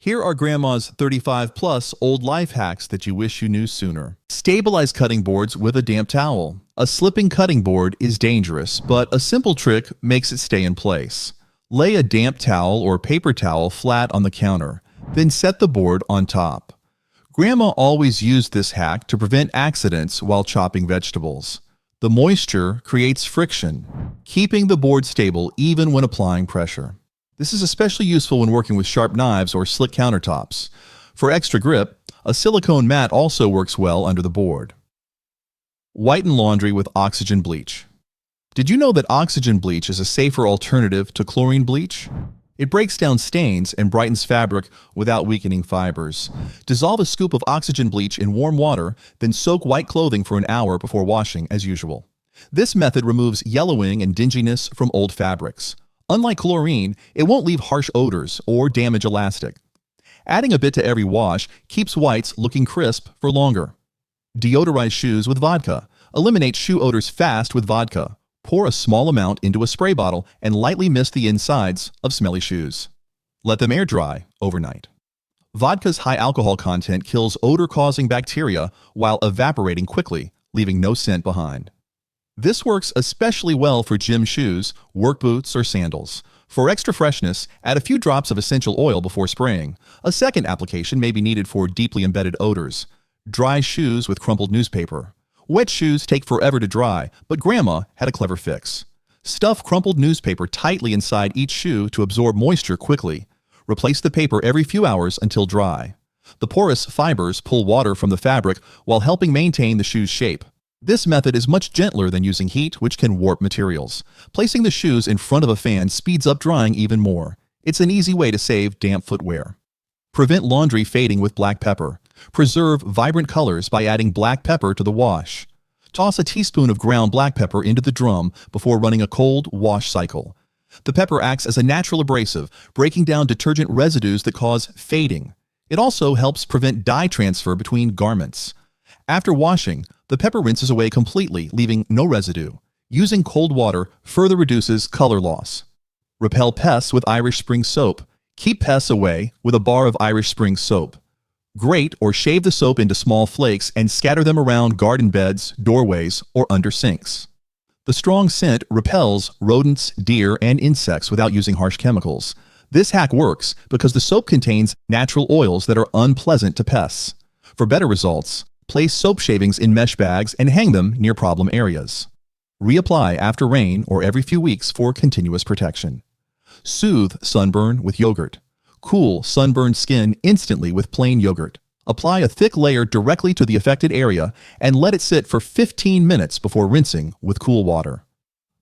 Here are Grandma's 35 plus old life hacks that you wish you knew sooner. Stabilize cutting boards with a damp towel. A slipping cutting board is dangerous, but a simple trick makes it stay in place. Lay a damp towel or paper towel flat on the counter, then set the board on top. Grandma always used this hack to prevent accidents while chopping vegetables. The moisture creates friction, keeping the board stable even when applying pressure. This is especially useful when working with sharp knives or slick countertops. For extra grip, a silicone mat also works well under the board. Whiten laundry with oxygen bleach. Did you know that oxygen bleach is a safer alternative to chlorine bleach? It breaks down stains and brightens fabric without weakening fibers. Dissolve a scoop of oxygen bleach in warm water, then soak white clothing for an hour before washing as usual. This method removes yellowing and dinginess from old fabrics. Unlike chlorine, it won't leave harsh odors or damage elastic. Adding a bit to every wash keeps whites looking crisp for longer. Deodorize shoes with vodka. Eliminate shoe odors fast with vodka. Pour a small amount into a spray bottle and lightly mist the insides of smelly shoes. Let them air dry overnight. Vodka's high alcohol content kills odor-causing bacteria while evaporating quickly, leaving no scent behind. This works especially well for gym shoes, work boots, or sandals. For extra freshness, add a few drops of essential oil before spraying. A second application may be needed for deeply embedded odors. Dry shoes with crumpled newspaper. Wet shoes take forever to dry, but Grandma had a clever fix. Stuff crumpled newspaper tightly inside each shoe to absorb moisture quickly. Replace the paper every few hours until dry. The porous fibers pull water from the fabric while helping maintain the shoe's shape. This method is much gentler than using heat, which can warp materials. Placing the shoes in front of a fan speeds up drying even more. It's an easy way to save damp footwear. Prevent laundry fading with black pepper. Preserve vibrant colors by adding black pepper to the wash. Toss a teaspoon of ground black pepper into the drum before running a cold wash cycle. The pepper acts as a natural abrasive, breaking down detergent residues that cause fading. It also helps prevent dye transfer between garments. After washing, the pepper rinses away completely, leaving no residue. Using cold water further reduces color loss. Repel pests with Irish Spring soap. Keep pests away with a bar of Irish Spring soap. Grate or shave the soap into small flakes and scatter them around garden beds, doorways, or under sinks. The strong scent repels rodents, deer, and insects without using harsh chemicals. This hack works because the soap contains natural oils that are unpleasant to pests. For better results, place soap shavings in mesh bags and hang them near problem areas. Reapply after rain or every few weeks for continuous protection. Soothe sunburn with yogurt. Cool sunburned skin instantly with plain yogurt. Apply a thick layer directly to the affected area and let it sit for 15 minutes before rinsing with cool water.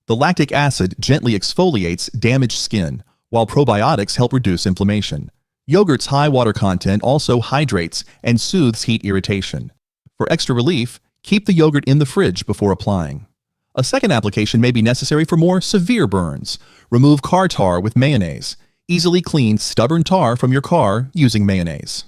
The lactic acid gently exfoliates damaged skin, while probiotics help reduce inflammation. Yogurt's high water content also hydrates and soothes heat irritation. For extra relief, keep the yogurt in the fridge before applying. A second application may be necessary for more severe burns. Remove car tar with mayonnaise. Easily clean stubborn tar from your car using mayonnaise.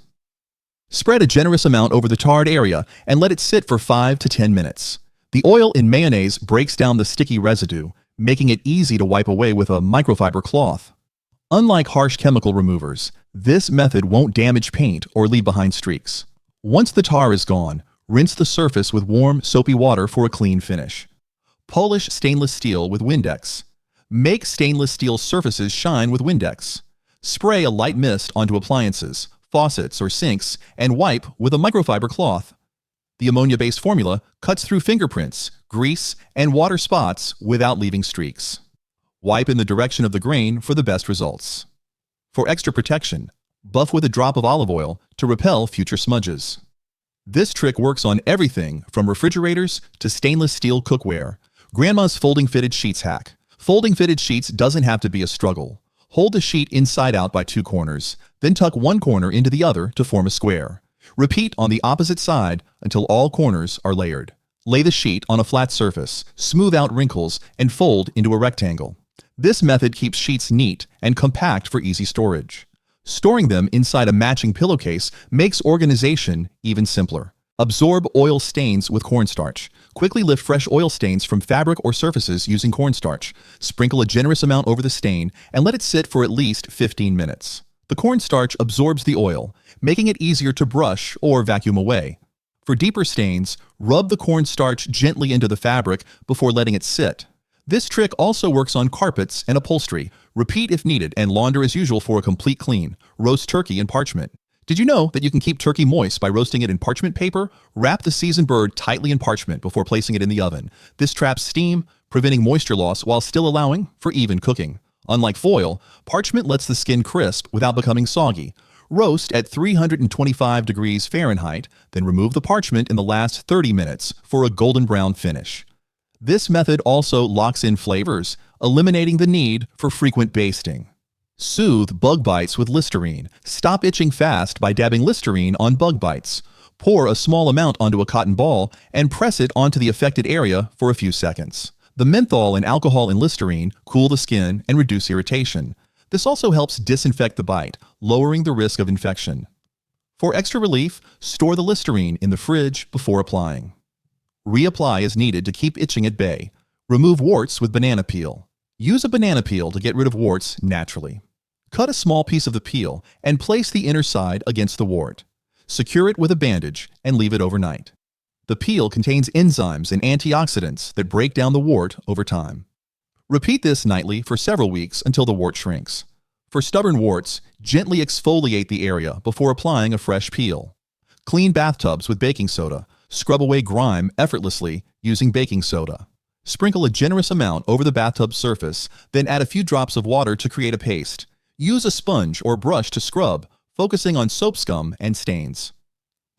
Spread a generous amount over the tarred area and let it sit for 5 to 10 minutes. The oil in mayonnaise breaks down the sticky residue, making it easy to wipe away with a microfiber cloth. Unlike harsh chemical removers, this method won't damage paint or leave behind streaks. Once the tar is gone, rinse the surface with warm, soapy water for a clean finish. Polish stainless steel with Windex. Make stainless steel surfaces shine with Windex. Spray a light mist onto appliances, faucets, or sinks, and wipe with a microfiber cloth. The ammonia-based formula cuts through fingerprints, grease, and water spots without leaving streaks. Wipe in the direction of the grain for the best results. For extra protection, buff with a drop of olive oil to repel future smudges. This trick works on everything from refrigerators to stainless steel cookware. Grandma's folding fitted sheets hack. Folding fitted sheets doesn't have to be a struggle. Hold the sheet inside out by 2 corners, then tuck one corner into the other to form a square. Repeat on the opposite side until all corners are layered. Lay the sheet on a flat surface, smooth out wrinkles, and fold into a rectangle. This method keeps sheets neat and compact for easy storage. Storing them inside a matching pillowcase makes organization even simpler. Absorb oil stains with cornstarch. Quickly lift fresh oil stains from fabric or surfaces using cornstarch. Sprinkle a generous amount over the stain and let it sit for at least 15 minutes. The cornstarch absorbs the oil, making it easier to brush or vacuum away. For deeper stains, rub the cornstarch gently into the fabric before letting it sit. This trick also works on carpets and upholstery. Repeat if needed and launder as usual for a complete clean. Roast turkey in parchment. Did you know that you can keep turkey moist by roasting it in parchment paper? Wrap the seasoned bird tightly in parchment before placing it in the oven. This traps steam, preventing moisture loss while still allowing for even cooking. Unlike foil, parchment lets the skin crisp without becoming soggy. Roast at 325 degrees Fahrenheit, then remove the parchment in the last 30 minutes for a golden brown finish. This method also locks in flavors, eliminating the need for frequent basting. Soothe bug bites with Listerine. Stop itching fast by dabbing Listerine on bug bites. Pour a small amount onto a cotton ball and press it onto the affected area for a few seconds. The menthol and alcohol in Listerine cool the skin and reduce irritation. This also helps disinfect the bite, lowering the risk of infection. For extra relief, store the Listerine in the fridge before applying. Reapply as needed to keep itching at bay. Remove warts with banana peel. Use a banana peel to get rid of warts naturally. Cut a small piece of the peel and place the inner side against the wart. Secure it with a bandage and leave it overnight. The peel contains enzymes and antioxidants that break down the wart over time. Repeat this nightly for several weeks until the wart shrinks. For stubborn warts, gently exfoliate the area before applying a fresh peel. Clean bathtubs with baking soda. Scrub away grime effortlessly using baking soda. Sprinkle a generous amount over the bathtub surface, then add a few drops of water to create a paste. Use a sponge or brush to scrub, focusing on soap scum and stains.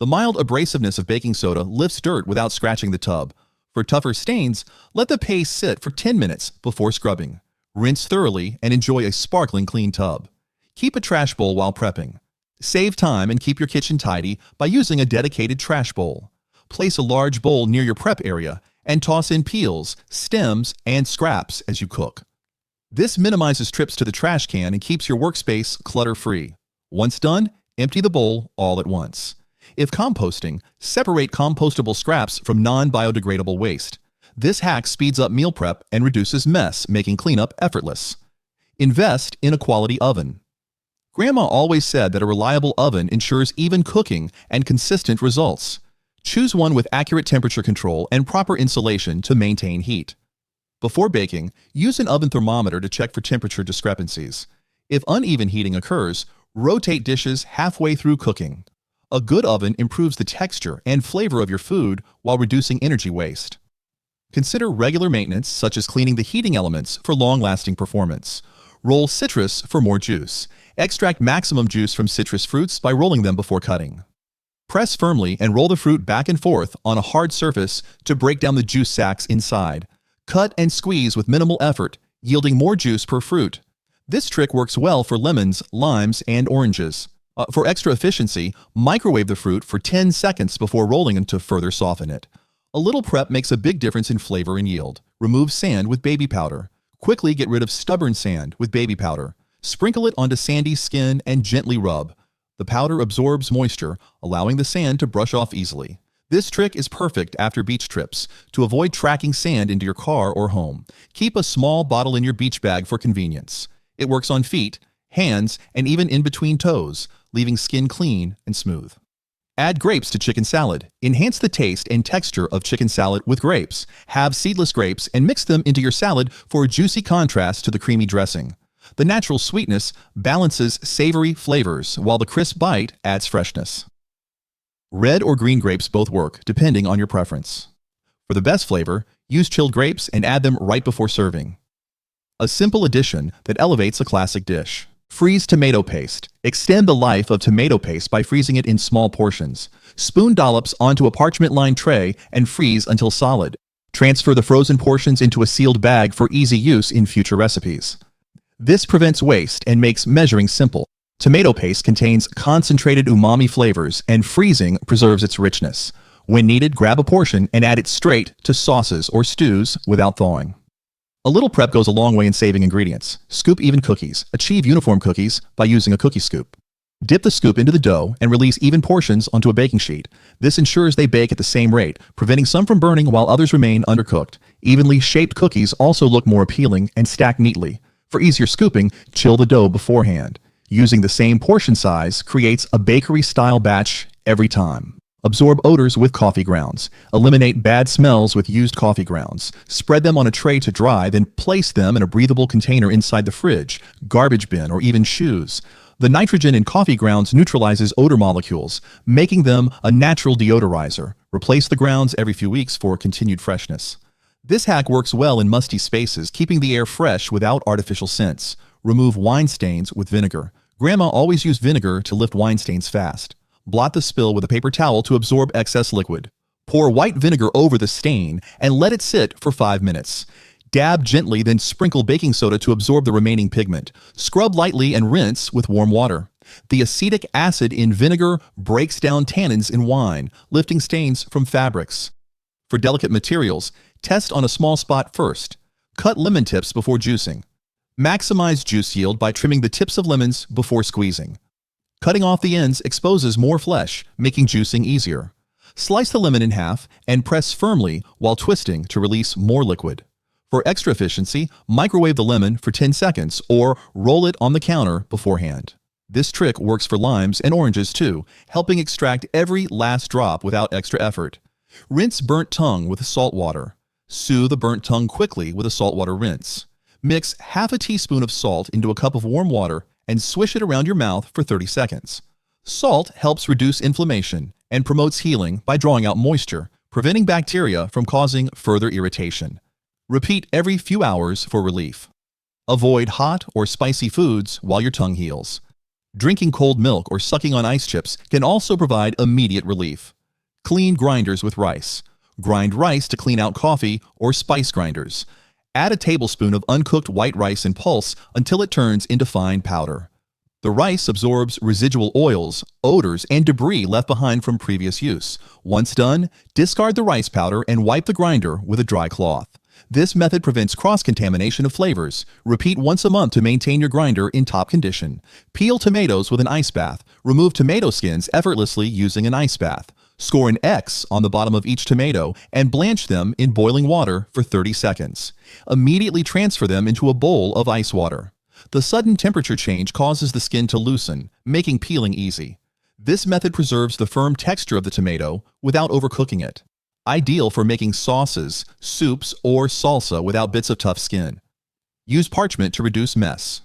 The mild abrasiveness of baking soda lifts dirt without scratching the tub. For tougher stains, let the paste sit for 10 minutes before scrubbing. Rinse thoroughly and enjoy a sparkling clean tub. Keep a trash bowl while prepping. Save time and keep your kitchen tidy by using a dedicated trash bowl. Place a large bowl near your prep area and toss in peels, stems, and scraps as you cook. This minimizes trips to the trash can and keeps your workspace clutter-free. Once done, empty the bowl all at once. If composting, separate compostable scraps from non-biodegradable waste. This hack speeds up meal prep and reduces mess, making cleanup effortless. Invest in a quality oven. Grandma always said that a reliable oven ensures even cooking and consistent results. Choose one with accurate temperature control and proper insulation to maintain heat. Before baking, use an oven thermometer to check for temperature discrepancies. If uneven heating occurs, rotate dishes halfway through cooking. A good oven improves the texture and flavor of your food while reducing energy waste. Consider regular maintenance, such as cleaning the heating elements for long-lasting performance. Roll citrus for more juice. Extract maximum juice from citrus fruits by rolling them before cutting. Press firmly and roll the fruit back and forth on a hard surface to break down the juice sacs inside. Cut and squeeze with minimal effort, yielding more juice per fruit. This trick works well for lemons, limes, and oranges. For extra efficiency, microwave the fruit for 10 seconds before rolling them to further soften it. A little prep makes a big difference in flavor and yield. Remove sand with baby powder. Quickly get rid of stubborn sand with baby powder. Sprinkle it onto sandy skin and gently rub. The powder absorbs moisture, allowing the sand to brush off easily. This trick is perfect after beach trips to avoid tracking sand into your car or home. Keep a small bottle in your beach bag for convenience. It works on feet, hands, and even in between toes, leaving skin clean and smooth. Add grapes to chicken salad. Enhance the taste and texture of chicken salad with grapes. Have seedless grapes and mix them into your salad for a juicy contrast to the creamy dressing. The natural sweetness balances savory flavors, while the crisp bite adds freshness. Red or green grapes both work, depending on your preference. For the best flavor, use chilled grapes and add them right before serving. A simple addition that elevates a classic dish. Freeze tomato paste. Extend the life of tomato paste by freezing it in small portions. Spoon dollops onto a parchment-lined tray and freeze until solid. Transfer the frozen portions into a sealed bag for easy use in future recipes. This prevents waste and makes measuring simple. Tomato paste contains concentrated umami flavors, and freezing preserves its richness. When needed, grab a portion and add it straight to sauces or stews without thawing. A little prep goes a long way in saving ingredients. Scoop even cookies. Achieve uniform cookies by using a cookie scoop. Dip the scoop into the dough and release even portions onto a baking sheet. This ensures they bake at the same rate, preventing some from burning while others remain undercooked. Evenly shaped cookies also look more appealing and stack neatly. For easier scooping, chill the dough beforehand. Using the same portion size creates a bakery-style batch every time. Absorb odors with coffee grounds. Eliminate bad smells with used coffee grounds. Spread them on a tray to dry, then place them in a breathable container inside the fridge, garbage bin, or even shoes. The nitrogen in coffee grounds neutralizes odor molecules, making them a natural deodorizer. Replace the grounds every few weeks for continued freshness. This hack works well in musty spaces, keeping the air fresh without artificial scents. Remove wine stains with vinegar. Grandma always used vinegar to lift wine stains fast. Blot the spill with a paper towel to absorb excess liquid. Pour white vinegar over the stain and let it sit for 5 minutes. Dab gently, then sprinkle baking soda to absorb the remaining pigment. Scrub lightly and rinse with warm water. The acetic acid in vinegar breaks down tannins in wine, lifting stains from fabrics. For delicate materials, test on a small spot first. Cut lemon tips before juicing. Maximize juice yield by trimming the tips of lemons before squeezing. Cutting off the ends exposes more flesh, making juicing easier. Slice the lemon in half and press firmly while twisting to release more liquid. For extra efficiency, microwave the lemon for 10 seconds or roll it on the counter beforehand. This trick works for limes and oranges too, helping extract every last drop without extra effort. Rinse burnt tongue with salt water. Soothe the burnt tongue quickly with a saltwater rinse. Mix half a teaspoon of salt into a cup of warm water and swish it around your mouth for 30 seconds. Salt helps reduce inflammation and promotes healing by drawing out moisture, preventing bacteria from causing further irritation. Repeat every few hours for relief. Avoid hot or spicy foods while your tongue heals. Drinking cold milk or sucking on ice chips can also provide immediate relief. Clean grinders with rice. Grind rice to clean out coffee or spice grinders. Add a tablespoon of uncooked white rice and pulse until it turns into fine powder. The rice absorbs residual oils, odors, and debris left behind from previous use. Once done, discard the rice powder and wipe the grinder with a dry cloth. This method prevents cross-contamination of flavors. Repeat once a month to maintain your grinder in top condition. Peel tomatoes with an ice bath. Remove tomato skins effortlessly using an ice bath. Score an X on the bottom of each tomato and blanch them in boiling water for 30 seconds. Immediately transfer them into a bowl of ice water. The sudden temperature change causes the skin to loosen, making peeling easy. This method preserves the firm texture of the tomato without overcooking it. Ideal for making sauces, soups, or salsa without bits of tough skin. Use parchment to reduce mess.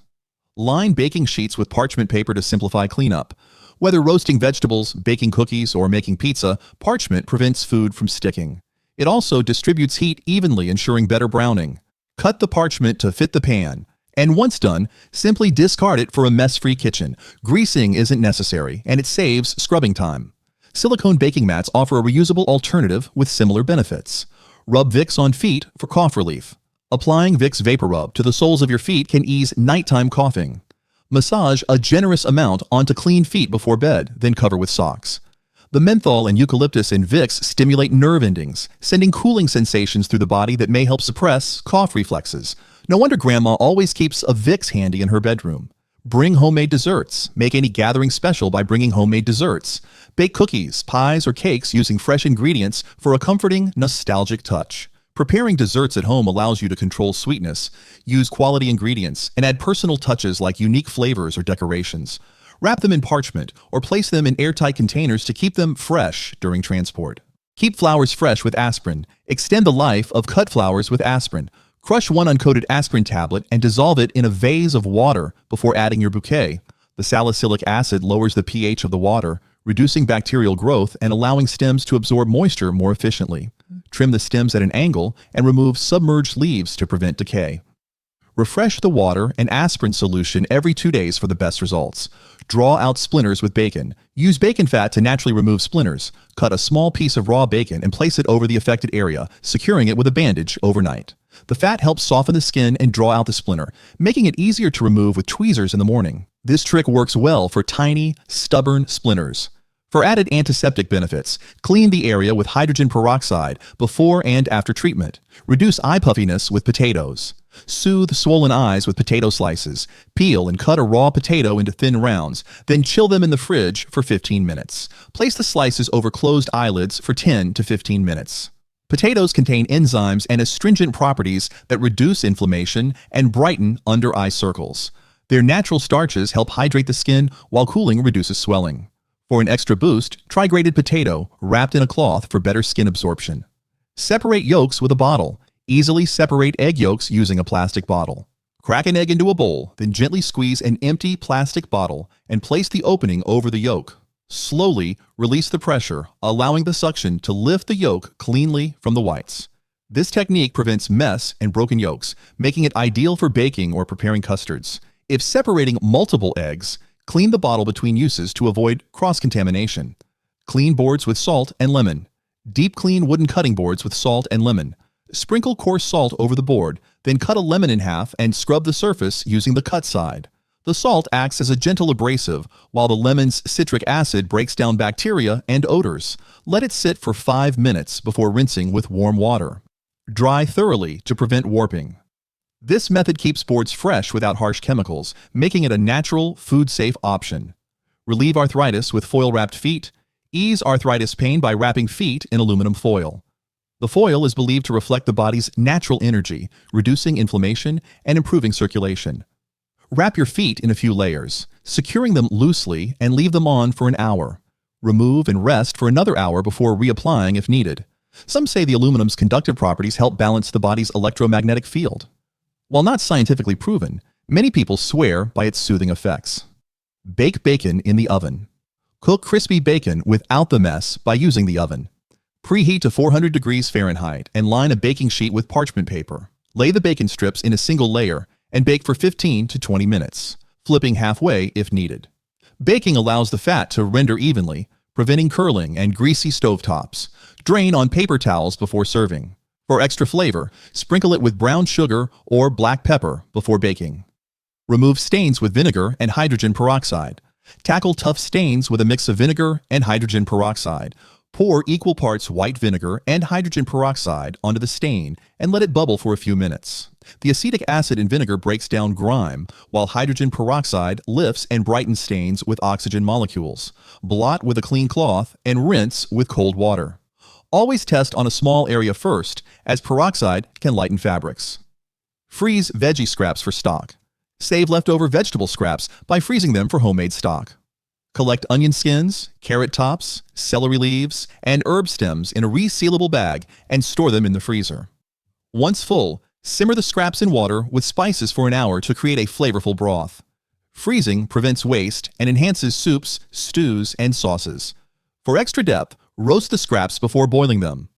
Line baking sheets with parchment paper to simplify cleanup. Whether roasting vegetables, baking cookies, or making pizza, parchment prevents food from sticking. It also distributes heat evenly, ensuring better browning. Cut the parchment to fit the pan. And once done, simply discard it for a mess-free kitchen. Greasing isn't necessary, and it saves scrubbing time. Silicone baking mats offer a reusable alternative with similar benefits. Rub Vicks on feet for cough relief. Applying Vicks Vapor Rub to the soles of your feet can ease nighttime coughing. Massage a generous amount onto clean feet before bed, then cover with socks. The menthol and eucalyptus in Vicks stimulate nerve endings, sending cooling sensations through the body that may help suppress cough reflexes. No wonder Grandma always keeps a Vicks handy in her bedroom. Bring homemade desserts. Make any gathering special by bringing homemade desserts. Bake cookies, pies, or cakes using fresh ingredients for a comforting, nostalgic touch. Preparing desserts at home allows you to control sweetness, use quality ingredients, and add personal touches like unique flavors or decorations. Wrap them in parchment or place them in airtight containers to keep them fresh during transport. Keep flowers fresh with aspirin. Extend the life of cut flowers with aspirin. Crush one uncoated aspirin tablet and dissolve it in a vase of water before adding your bouquet. The salicylic acid lowers the pH of the water, reducing bacterial growth and allowing stems to absorb moisture more efficiently. Trim the stems at an angle and remove submerged leaves to prevent decay. Refresh the water and aspirin solution every 2 days for the best results. Draw out splinters with bacon. Use bacon fat to naturally remove splinters. Cut a small piece of raw bacon and place it over the affected area, securing it with a bandage overnight. The fat helps soften the skin and draw out the splinter, making it easier to remove with tweezers in the morning. This trick works well for tiny, stubborn splinters. For added antiseptic benefits, clean the area with hydrogen peroxide before and after treatment. Reduce eye puffiness with potatoes. Soothe swollen eyes with potato slices. Peel and cut a raw potato into thin rounds, then chill them in the fridge for 15 minutes. Place the slices over closed eyelids for 10 to 15 minutes. Potatoes contain enzymes and astringent properties that reduce inflammation and brighten under eye circles. Their natural starches help hydrate the skin while cooling reduces swelling. For an extra boost, try grated potato wrapped in a cloth for better skin absorption. Separate yolks with a bottle. Easily separate egg yolks using a plastic bottle. Crack an egg into a bowl, then gently squeeze an empty plastic bottle and place the opening over the yolk. Slowly release the pressure, allowing the suction to lift the yolk cleanly from the whites. This technique prevents mess and broken yolks, making it ideal for baking or preparing custards. If separating multiple eggs, clean the bottle between uses to avoid cross-contamination. Clean boards with salt and lemon. Deep clean wooden cutting boards with salt and lemon. Sprinkle coarse salt over the board, then cut a lemon in half and scrub the surface using the cut side. The salt acts as a gentle abrasive, while the lemon's citric acid breaks down bacteria and odors. Let it sit for 5 minutes before rinsing with warm water. Dry thoroughly to prevent warping. This method keeps boards fresh without harsh chemicals, making it a natural, food-safe option. Relieve arthritis with foil-wrapped feet. Ease arthritis pain by wrapping feet in aluminum foil. The foil is believed to reflect the body's natural energy, reducing inflammation and improving circulation. Wrap your feet in a few layers, securing them loosely and leave them on for an hour. Remove and rest for another hour before reapplying if needed. Some say the aluminum's conductive properties help balance the body's electromagnetic field. While not scientifically proven, many people swear by its soothing effects. Bake bacon in the oven. Cook crispy bacon without the mess by using the oven. Preheat to 400 degrees Fahrenheit and line a baking sheet with parchment paper. Lay the bacon strips in a single layer and bake for 15 to 20 minutes, flipping halfway if needed. Baking allows the fat to render evenly, preventing curling and greasy stovetops. Drain on paper towels before serving. For extra flavor, sprinkle it with brown sugar or black pepper before baking. Remove stains with vinegar and hydrogen peroxide. Tackle tough stains with a mix of vinegar and hydrogen peroxide. Pour equal parts white vinegar and hydrogen peroxide onto the stain and let it bubble for a few minutes. The acetic acid in vinegar breaks down grime, while hydrogen peroxide lifts and brightens stains with oxygen molecules. Blot with a clean cloth and rinse with cold water. Always test on a small area first, as peroxide can lighten fabrics. Freeze veggie scraps for stock. Save leftover vegetable scraps by freezing them for homemade stock. Collect onion skins, carrot tops, celery leaves, and herb stems in a resealable bag and store them in the freezer. Once full, simmer the scraps in water with spices for an hour to create a flavorful broth. Freezing prevents waste and enhances soups, stews, and sauces. For extra depth, roast the scraps before boiling them.